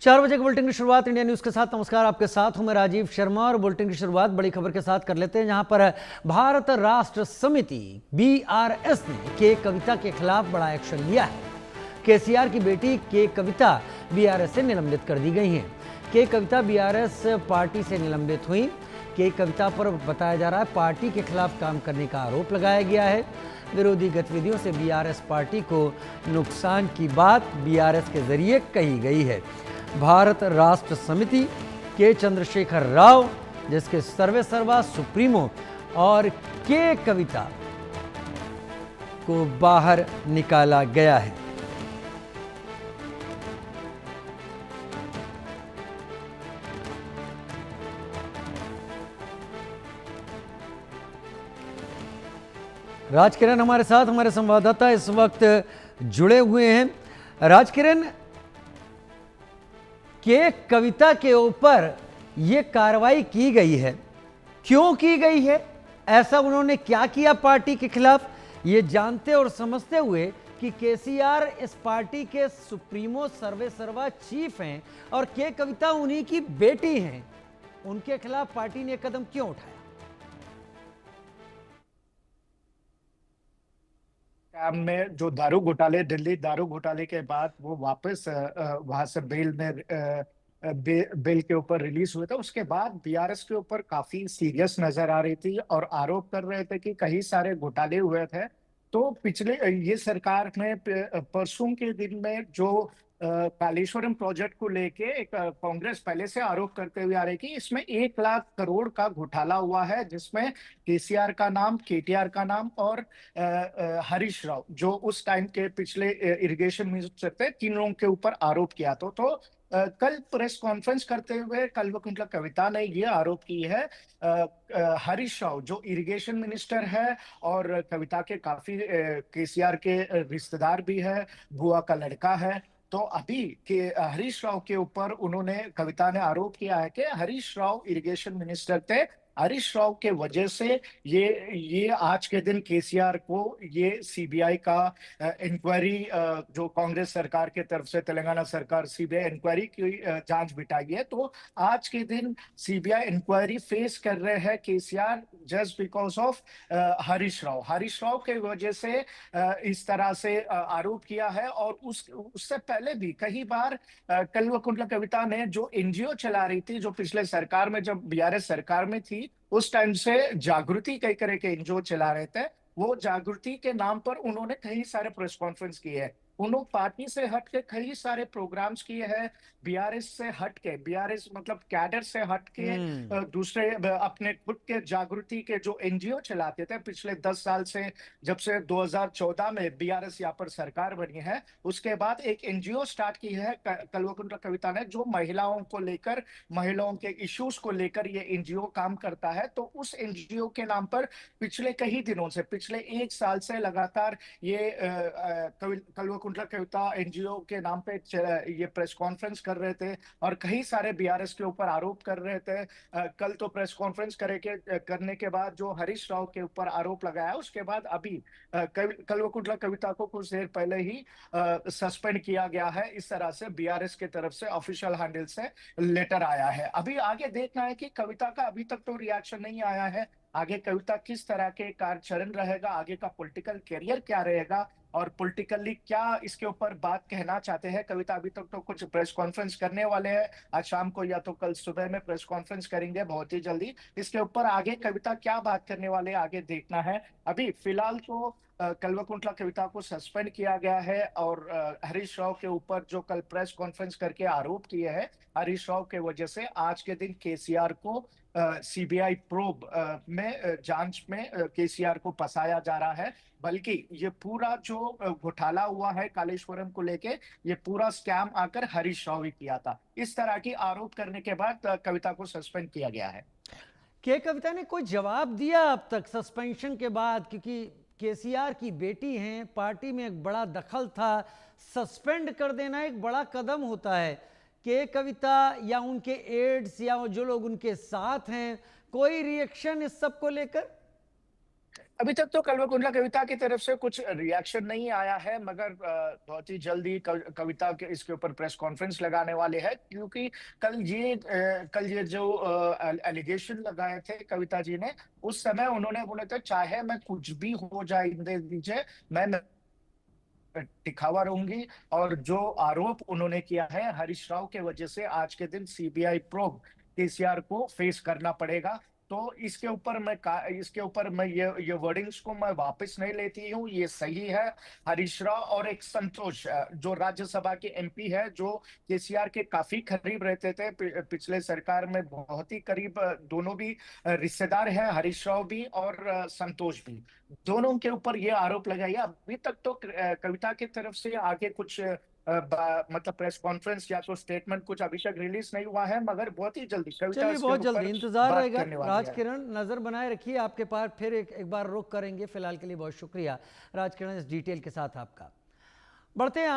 4 बजे के बुलेटिन की शुरुआत इंडिया न्यूज के साथ। नमस्कार, आपके साथ हूं मैं राजीव शर्मा और बुलेटिन की शुरुआत बड़ी खबर के साथ कर लेते हैं, जहां पर भारत राष्ट्र समिति बीआरएस ने के कविता के खिलाफ बड़ा एक्शन लिया है। केसीआर की बेटी के कविता बीआरएस से निलंबित कर दी गई हैं। के कविता बीआरएस पार्टी से निलंबित हुई। के कविता पर बताया जा रहा है पार्टी के खिलाफ काम करने का आरोप लगाया गया है। विरोधी गतिविधियों से बीआरएस पार्टी को नुकसान की बात बीआरएस के जरिए कही गई है। भारत राष्ट्र समिति के चंद्रशेखर राव, जिसके सर्वे सर्वा सुप्रीमो और के कविता को बाहर निकाला गया है। राजकिरण हमारे साथ, हमारे संवाददाता इस वक्त जुड़े हुए हैं। राजकिरण, के कविता के ऊपर यह कार्रवाई की गई है, क्यों की गई है? ऐसा उन्होंने क्या किया पार्टी के खिलाफ, ये जानते और समझते हुए कि केसीआर इस पार्टी के सुप्रीमो सर्वे सर्वा चीफ हैं और के कविता उन्हीं की बेटी हैं, उनके खिलाफ पार्टी ने कदम क्यों उठाया? में जो दारू घोटाले, दिल्ली दारू घोटाले के बाद वो वापस वहां से बेल में बेल के ऊपर रिलीज हुए थे, उसके बाद बीआरएस के ऊपर काफी सीरियस नजर आ रही थी और आरोप कर रहे थे कि कई सारे घोटाले हुए थे। तो पिछले ये सरकार ने परसों के दिन में जो कालेश्वरम प्रोजेक्ट को लेके एक कांग्रेस पहले से आरोप करते हुए आ रही कि इसमें 1 लाख करोड़ का घोटाला हुआ है, जिसमें केसीआर का नाम, केटीआर का नाम और हरीश राव, जो उस टाइम के पिछले इरिगेशन मिनिस्टर थे, 3 लोगों के ऊपर आरोप किया। तो कल प्रेस कॉन्फ्रेंस करते हुए कल्वकुंतला कविता ने ये आरोप की है। हरीश राव जो इरिगेशन मिनिस्टर है और कविता के काफी केसीआर के रिश्तेदार भी है, बुआ का लड़का है। तो अभी के हरीश राव के ऊपर उन्होंने, कविता ने आरोप किया है कि हरीश राव इरिगेशन मिनिस्टर थे। हरीश राव के वजह से ये आज के दिन केसीआर को ये सीबीआई का इंक्वायरी, जो कांग्रेस सरकार के तरफ से तेलंगाना सरकार सीबीआई इंक्वायरी की जांच बिठाई है, तो आज के दिन सीबीआई इंक्वायरी फेस कर रहे हैं KCR just because of Harish Rao. Harish Rao के वजह से इस तरह से आरोप किया है। और उससे पहले भी कई बार कल्वकुंतला कविता ने जो एनजीओ चला रही थी, जो पिछले सरकार में, जब बीआरएस सरकार में थी, उस टाइम से जागृति कई तरह के एनजीओ चला रहे थे, वो जागृति के नाम पर उन्होंने कई सारे प्रेस कॉन्फ्रेंस किए हैं। उन्होंने पार्टी से हट के कई सारे प्रोग्राम्स किए हैं, बीआरएस से हट के, बीआरएस मतलब कैडर से हट के दूसरे अपने खुद के जागृति के जो एनजीओ चलाते थे पिछले 10 साल से, जब से 2014 में बीआरएस यहाँ पर सरकार बनी है, उसके बाद एक एनजीओ स्टार्ट की है कल्वकुंतला कविता ने, जो महिलाओं को लेकर, महिलाओं के इश्यूज को लेकर ये एनजीओ काम करता है। तो उस एनजीओ के नाम पर पिछले कई दिनों से, पिछले 1 साल से लगातार ये कल्वकुंतला कविता एनजीओ के नाम पे ये प्रेस कॉन्फ्रेंस कर रहे थे और कई सारे बीआरएस के ऊपर आरोप कर रहे थे। कल तो प्रेस कॉन्फ्रेंस करने के बाद जो हरीश राव के ऊपर आरोप लगाया, उसके बाद अभी कल्वकुंतला कविता को कुछ देर पहले ही सस्पेंड किया गया है। इस तरह से बीआरएस के तरफ से ऑफिशियल हैंडल से लेटर आया है। अभी आगे देखना है कि कविता का अभी तक तो रिएक्शन नहीं आया है, आगे कविता किस तरह के कार्यचरण रहेगा, आगे का पॉलिटिकल करियर क्या रहेगा और पॉलिटिकली क्या इसके ऊपर बात कहना चाहते हैं कविता। अभी तक तो कुछ प्रेस कॉन्फ्रेंस करने वाले हैं, आज शाम को या तो कल सुबह में प्रेस कॉन्फ्रेंस करेंगे बहुत ही जल्दी। इसके ऊपर आगे कविता क्या बात करने वाले हैं, आगे देखना है। अभी फिलहाल तो कल्वकुंतला कविता को सस्पेंड किया गया है और हरीश राव के ऊपर जो कल प्रेस कॉन्फ्रेंस करके आरोप किए हैं, हरीश राव के वजह से आज के दिन केसीआर को सीबीआई प्रोब में जांच में केसीआर को फंसाया जा रहा है। बल्कि ये पूरा जो घोटाला हुआ है कालेश्वरम को लेके, ये पूरा स्कैम आकर हरीश राव ही किया था। इस तरह की आरोप करने के बाद कविता को सस्पेंड किया गया है। के कविता ने कोई जवाब दिया अब तक सस्पेंशन के बाद? क्योंकि केसीआर की बेटी हैं, पार्टी में एक बड़ा दखल था, सस्पेंड कर देना एक बड़ा कदम होता है। के कविता या उनके एड्स या जो लोग उनके साथ हैं, कोई रिएक्शन इस सब को लेकर? अभी तक तो कल्वकुंतला कविता की तरफ से कुछ रिएक्शन नहीं आया है, मगर बहुत ही जल्दी कविता के इसके ऊपर प्रेस कॉन्फ्रेंस लगाने वाले हैं, क्योंकि कल ये जो एलिगेशन लगाए थे कविता जी ने, उस समय उन्होंने बोले थे चाहे मैं कुछ भी हो जाए दे दीजिए, मैं दिखावा रहूंगी। और जो आरोप उन्होंने किया है हरीश राव के वजह से आज के दिन सीबीआई प्रोब केसीआर को फेस करना पड़ेगा। तो इसके ऊपर मैं ये वर्डिंग्स को मैं वापस नहीं लेती हूँ, ये सही है। हरीश राव और एक संतोष जो राज्यसभा के एमपी है, जो केसीआर के काफी करीब रहते थे, पिछले सरकार में बहुत ही करीब, दोनों भी रिश्तेदार है, हरीश राव भी और संतोष भी, दोनों के ऊपर ये आरोप लगाया। अभी तक तो कविता की तरफ से आगे कुछ मतलब प्रेस कॉन्फ्रेंस या तो स्टेटमेंट कुछ अभी तक रिलीज नहीं हुआ है, मगर बहुत ही जल्दी कविता चलिए, इसके बहुत जल्दी ऊपर इंतजार बात रहेगा। करने वाली राज है। किरण, नजर बनाए रखिए, आपके पास फिर एक बार रुख करेंगे। फिलहाल के लिए बहुत शुक्रिया राज किरण, इस डिटेल के साथ आपका। बढ़ते हैं